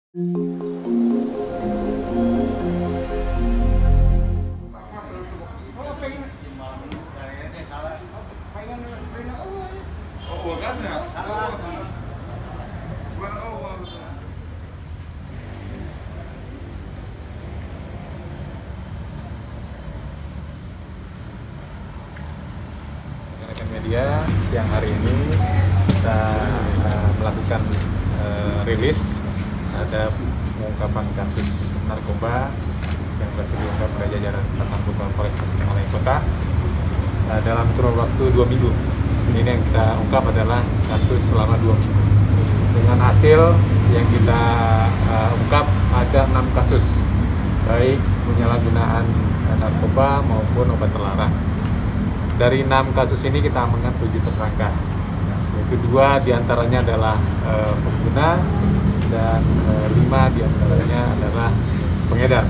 Rekan media, siang hari ini kita melakukan rilis ada pengungkapan kasus narkoba yang berhasil diungkap pada jajaran Satuan Polres Tasikmalaya Kota dalam kurun waktu 2 minggu. Ini yang kita ungkap adalah kasus selama 2 minggu. Dengan hasil yang kita ungkap ada 6 kasus, baik penyalahgunaan narkoba maupun obat terlarang. Dari 6 kasus ini kita amankan 7 tersangka. Yaitu 2 diantaranya adalah pengguna dan 5 diantaranya adalah pengedar.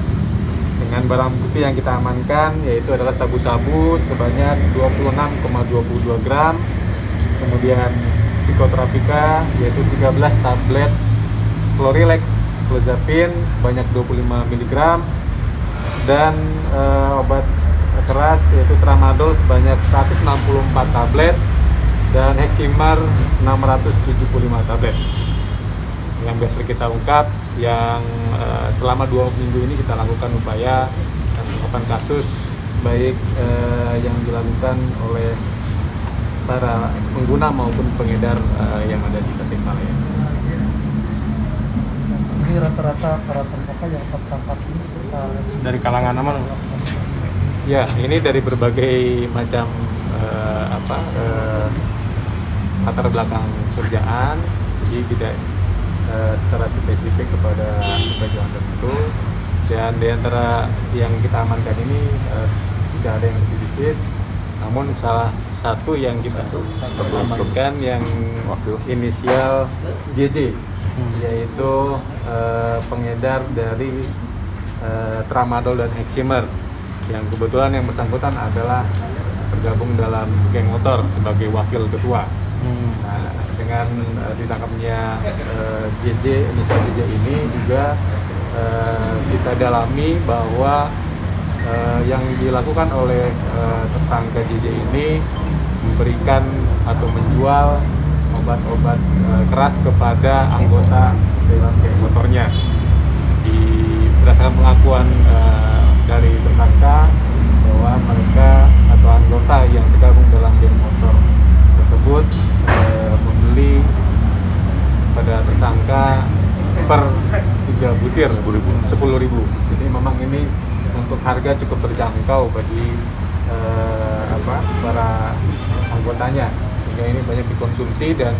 Dengan barang bukti yang kita amankan yaitu adalah sabu-sabu sebanyak 26,22 gram, kemudian psikotropika yaitu 13 tablet Florilex clozapine sebanyak 25 mg dan obat keras yaitu tramadol sebanyak 164 tablet dan Heximar 675 tablet. Yang biasa kita ungkap, yang selama 2 minggu ini kita lakukan upaya pengungkapan kasus baik yang dilakukan oleh para pengguna maupun pengedar yang ada di Tasikmalaya. Ini rata-rata para tersangka yang tertangkap ini dari kalangan mana? Ya, ini dari berbagai macam latar belakang kerjaan, jadi tidak secara spesifik kepada bagian tertentu. Dan di antara yang kita amankan ini tidak ada yang residivis, namun salah satu yang kita amankan yang inisial JJ, yaitu pengedar dari tramadol dan Heximar, yang kebetulan yang bersangkutan adalah tergabung dalam geng motor sebagai wakil ketua. Nah, dengan ditangkapnya JJ, inisial JJ ini juga kita dalami bahwa yang dilakukan oleh tersangka JJ ini memberikan atau menjual obat-obat keras kepada anggota dalam geng motornya. Berdasarkan pengakuan dari tersangka bahwa mereka atau anggota yang tergabung dalam geng motor tersebut membeli pada tersangka per 3 butir 10.000. Jadi memang ini untuk harga cukup terjangkau bagi para anggotanya, sehingga ini banyak dikonsumsi dan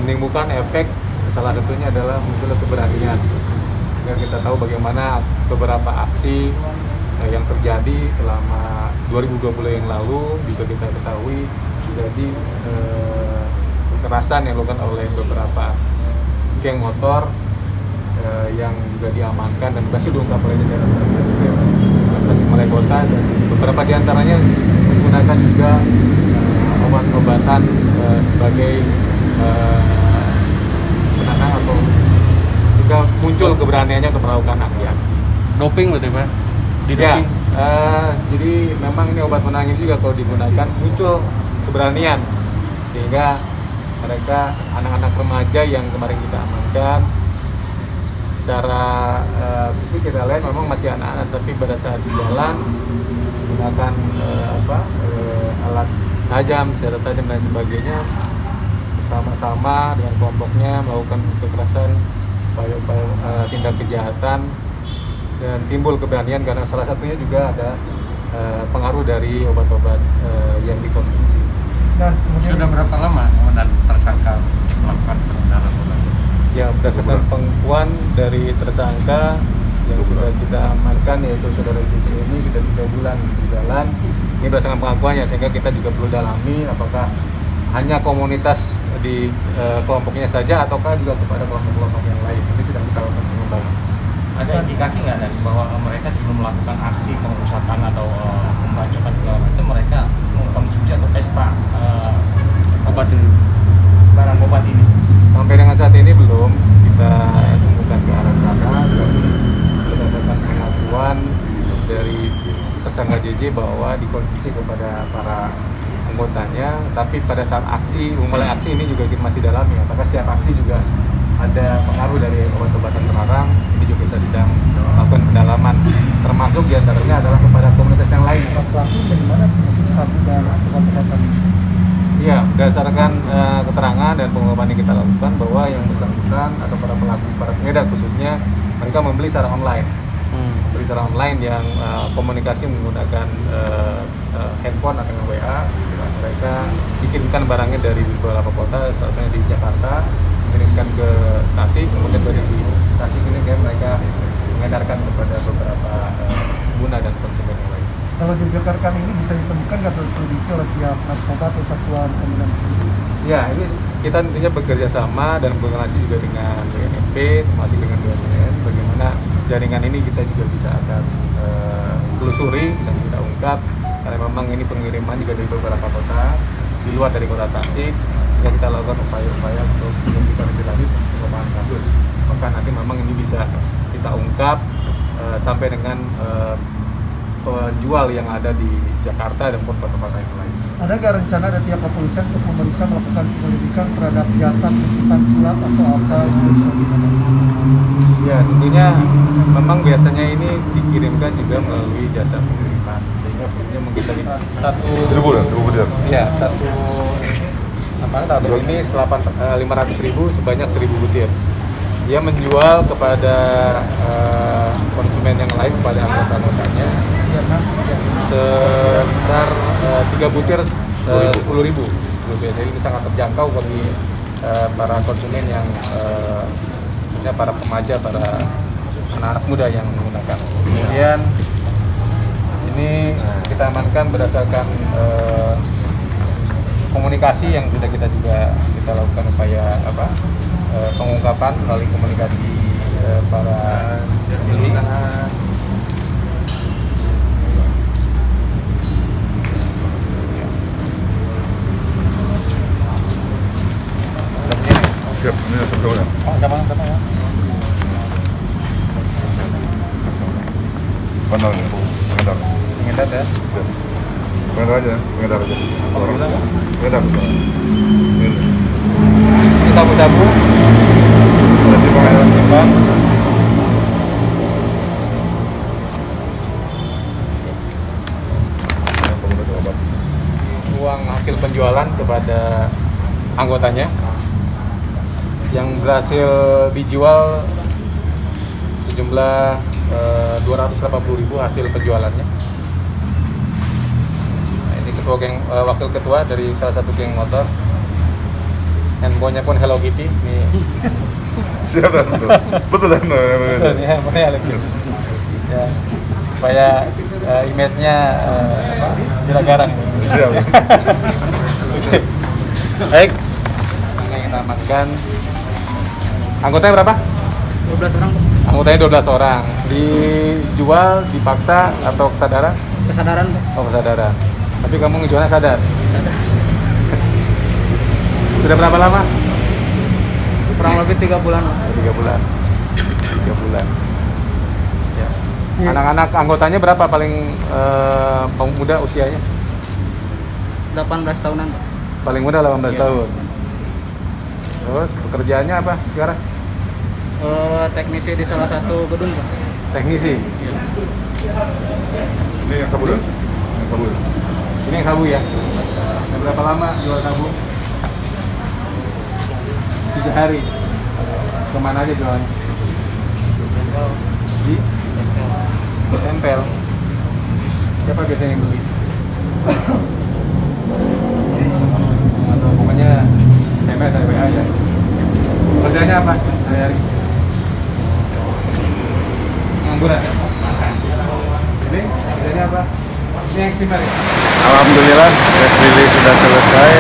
menimbulkan efek, salah satunya adalah muncul keberanian. Sehingga kita tahu bagaimana beberapa aksi yang terjadi selama 2020 yang lalu juga kita ketahui jadi kekerasan yang dilakukan oleh beberapa geng motor yang juga diamankan dan berhasil diungkap oleh jajaran Tasikmalaya Kota, dan beberapa diantaranya menggunakan juga obat-obatan sebagai penenang atau juga muncul keberaniannya untuk melakukan aksi-aksi. Doping berarti Pak? Ya, jadi memang ini obat penenang juga kalau digunakan muncul keberanian, sehingga mereka anak-anak remaja yang kemarin kita amankan secara fisik kita lihat memang masih anak-anak, tapi pada saat di jalan menggunakan alat tajam, senjata tajam dan sebagainya, bersama-sama dengan kelompoknya melakukan kekerasan, tindak kejahatan, dan timbul keberanian karena salah satunya juga ada pengaruh dari obat-obat yang dikonsumsi. Dan sudah berapa lama tersangka melakukan penggunaan narkoba? Ya, berdasarkan pengakuan dari tersangka yang sudah kita amankan, yaitu saudara JJ ini sudah 3 bulan di jalan. Ini berdasarkan pengakuannya, sehingga kita juga perlu dalami apakah hanya komunitas di kelompoknya saja ataukah juga kepada kelompok-kelompok yang lain. Ini sedang kita lakukan pengembangan. Ada indikasi nggak dari bahwa mereka sebelum melakukan aksi pengerusakan atau pembacokan segala macam, mereka mengkonsumsi atau pesta Obat ini? barang obat ini? Sampai dengan saat ini belum kita temukan ke arah sana. PJ bahwa dikonstruksi kepada para anggotanya, tapi pada saat aksi, mulai aksi ini juga kita masih dalami apakah setiap aksi juga ada pengaruh dari obat-obatan terlarang. Ini juga kita sedang melakukan pendalaman, termasuk diantaranya adalah kepada komunitas yang lain. Pelaku dari mana masih sabu dan obat-obatan? Iya, berdasarkan keterangan dan pengungkapan yang kita lakukan bahwa yang bersangkutan atau para pelaku, para pengedar khususnya, mereka membeli secara online. Membeli secara online yang komunikasi menggunakan handphone atau WA. Mereka dikirimkan barangnya dari beberapa kota, salah satunya di Jakarta, mengirimkan ke Tasik, kemudian dari di Tasik ini mereka mengedarkan kepada beberapa pengguna dan konsumen yang lain. Kalau jejak rekam ini bisa ditemukan nggak terselidiki oleh pihak narkoba atau satuan pembinaan sendiri? Ya, ini kita tentunya bekerja sama dan berkoordinasi juga dengan BNP, termasuk dengan BNN, bagaimana jaringan ini kita juga bisa akan telusuri dan kita ungkap, karena memang ini pengiriman juga dari beberapa kota di luar dari kota Tasik, sehingga kita lakukan upaya-upaya untuk kita lebih lanjut pengembangan kasus. Maka nanti memang ini bisa kita ungkap sampai dengan penjual yang ada di Jakarta dan kota-kota yang lain. Ada nggak rencana dari pihak kepolisian untuk memeriksa melakukan penyelidikan terhadap jasa penjemputan pulang atau apa dan sebagainya? Ya, tentunya memang biasanya ini dikirimkan juga melalui jasa pengiriman, sehingga tentunya kita satu butir. Ya, tabung ini 500.000 sebanyak 1.000 butir. Dia menjual kepada konsumen yang lain, kepada anggota-anggotanya sebesar 3 butir 10.000. Jadi ini sangat terjangkau bagi para konsumen yang khususnya para remaja, para anak-anak muda yang menggunakan. Kemudian ini kita amankan berdasarkan komunikasi yang sudah kita lakukan upaya pengungkapan melalui komunikasi para pemilik. Siap, ini sebetulnya. Sama ya. Pandang ya, pengedar. Pengedar ya. Pengedar aja. Pengedar. Ini sabu-sabu. Ada timbang. Uang hasil penjualan kepada anggotanya yang berhasil dijual sejumlah 280.000 hasil penjualannya. Nah, ini wakil ketua dari salah satu geng motor. Handphonenya pun Hello Kitty. Nih. Siap dan betul dan handphonenya Hello Kitty. Ya, supaya image-nya garang. Siap. Baik. Yang kita amankan. Anggotanya berapa? 12 orang. Anggotanya 12 orang. Dijual, dipaksa atau kesadaran? Kesadaran, Pak. Oh, kesadaran. Tapi kamu ngejualnya sadar? Sadar. Sudah berapa lama? Kurang lebih 3 bulan. 3 bulan. 3 bulan. Ya. Anak-anak anggotanya berapa paling muda usianya? 18 tahunan, Pak. Paling muda 18 Iya. tahun. Terus pekerjaannya apa sekarang? Teknisi di salah satu gedung, Pak. Teknisi. Ini yang sabu dan? Yang sabu. Ini yang sabu ya? Udah berapa lama jual sabu? 3 hari. Kemana aja jualannya? Di tempel. Siapa biasanya yang beli? Atau pokoknya SMS atau WA ya? Kerjanya apa hari-hari? Ngangguran? Ini kerjanya apa? Ini eksimer ya? Alhamdulillah press release sudah selesai.